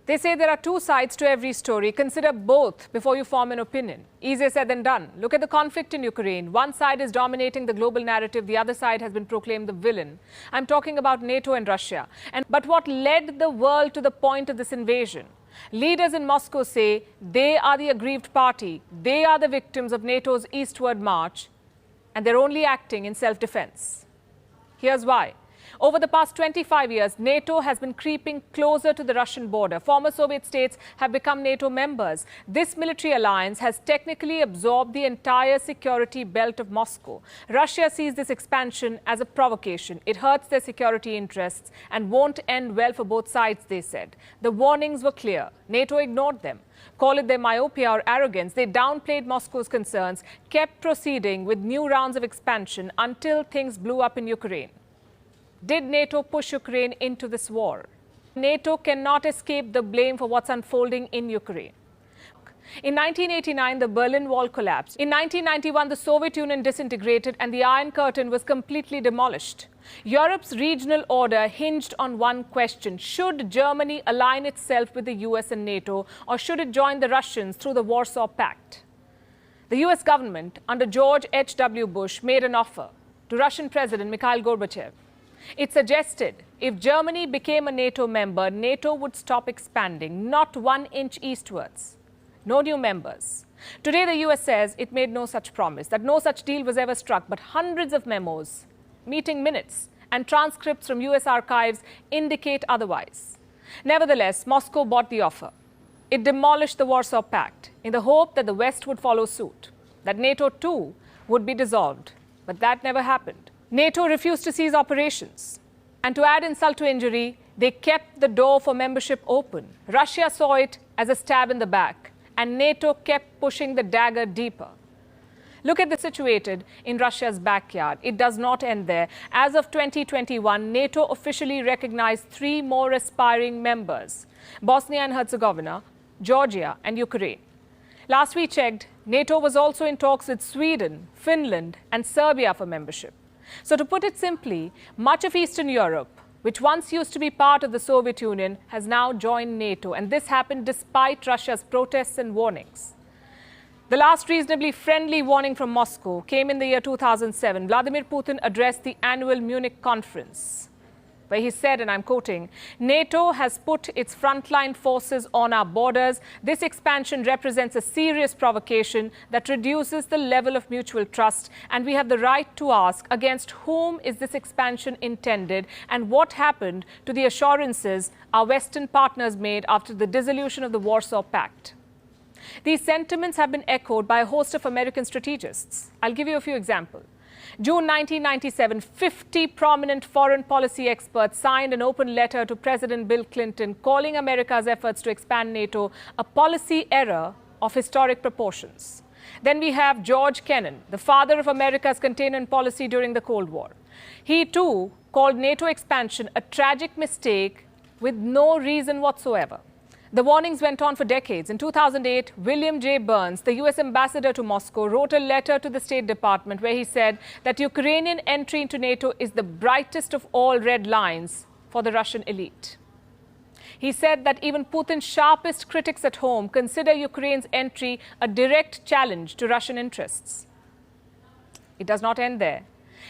They say there are two sides to every story. Consider both before you form an opinion. Easier said than done. Look at the conflict in Ukraine. One side is dominating the global narrative. The other side has been proclaimed the villain. I'm talking about NATO and Russia. But what led the world to the point of this invasion? Leaders in Moscow say they are the aggrieved party. They are the victims of NATO's eastward march. And they're only acting in self-defense. Here's why. Over the past 25 years, NATO has been creeping closer to the Russian border. Former Soviet states have become NATO members. This military alliance has technically absorbed the entire security belt of Moscow. Russia sees this expansion as a provocation. It hurts their security interests and won't end well for both sides, they said. The warnings were clear. NATO ignored them. Call it their myopia or arrogance. They downplayed Moscow's concerns, kept proceeding with new rounds of expansion until things blew up in Ukraine. Did NATO push Ukraine into this war? NATO cannot escape the blame for what's unfolding in Ukraine. In 1989, the Berlin Wall collapsed. In 1991, the Soviet Union disintegrated and the Iron Curtain was completely demolished. Europe's regional order hinged on one question. Should Germany align itself with the US and NATO, or should it join the Russians through the Warsaw Pact? The US government, under George H.W. Bush, made an offer to Russian President Mikhail Gorbachev. It suggested if Germany became a NATO member, NATO would stop expanding, not 1 inch eastwards. No new members. Today, the US says it made no such promise, that no such deal was ever struck, but hundreds of memos, meeting minutes, and transcripts from US archives indicate otherwise. Nevertheless, Moscow bought the offer. It demolished the Warsaw Pact in the hope that the West would follow suit, that NATO too would be dissolved. But that never happened. NATO refused to cease operations. And to add insult to injury, they kept the door for membership open. Russia saw it as a stab in the back, and NATO kept pushing the dagger deeper. Look at the situation in Russia's backyard. It does not end there. As of 2021, NATO officially recognized 3 more aspiring members: Bosnia and Herzegovina, Georgia, and Ukraine. Last we checked, NATO was also in talks with Sweden, Finland, and Serbia for membership. So to put it simply, much of Eastern Europe, which once used to be part of the Soviet Union, has now joined NATO. And this happened despite Russia's protests and warnings. The last reasonably friendly warning from Moscow came in the year 2007. Vladimir Putin addressed the annual Munich conference, where he said, and I'm quoting, "NATO has put its frontline forces on our borders. This expansion represents a serious provocation that reduces the level of mutual trust. And we have the right to ask, against whom is this expansion intended? And what happened to the assurances our Western partners made after the dissolution of the Warsaw Pact?" These sentiments have been echoed by a host of American strategists. I'll give you a few examples. June 1997, 50 prominent foreign policy experts signed an open letter to President Bill Clinton calling America's efforts to expand NATO a policy error of historic proportions. Then we have George Kennan, the father of America's containment policy during the Cold War. He too called NATO expansion a tragic mistake with no reason whatsoever. The warnings went on for decades. In 2008, William J. Burns, the US ambassador to Moscow, wrote a letter to the State Department where he said that Ukrainian entry into NATO is the brightest of all red lines for the Russian elite. He said that even Putin's sharpest critics at home consider Ukraine's entry a direct challenge to Russian interests. It does not end there.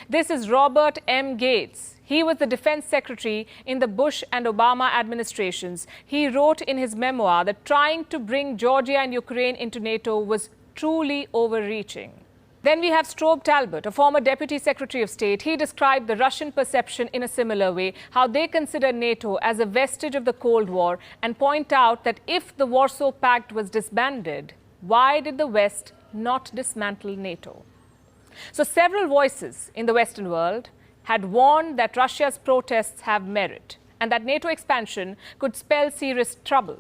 This is Robert M. Gates. He was the defense secretary in the Bush and Obama administrations. He wrote in his memoir that trying to bring Georgia and Ukraine into NATO was truly overreaching. Then we have Strobe Talbot, a former deputy secretary of state. He described the Russian perception in a similar way, how they consider NATO as a vestige of the Cold War, and point out that if the Warsaw Pact was disbanded, why did the West not dismantle NATO? So several voices in the Western world had warned that Russia's protests have merit and that NATO expansion could spell serious trouble.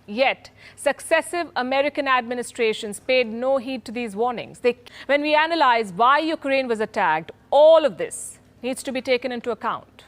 Yet, successive American administrations paid no heed to these warnings. When we analyze why Ukraine was attacked, all of this needs to be taken into account.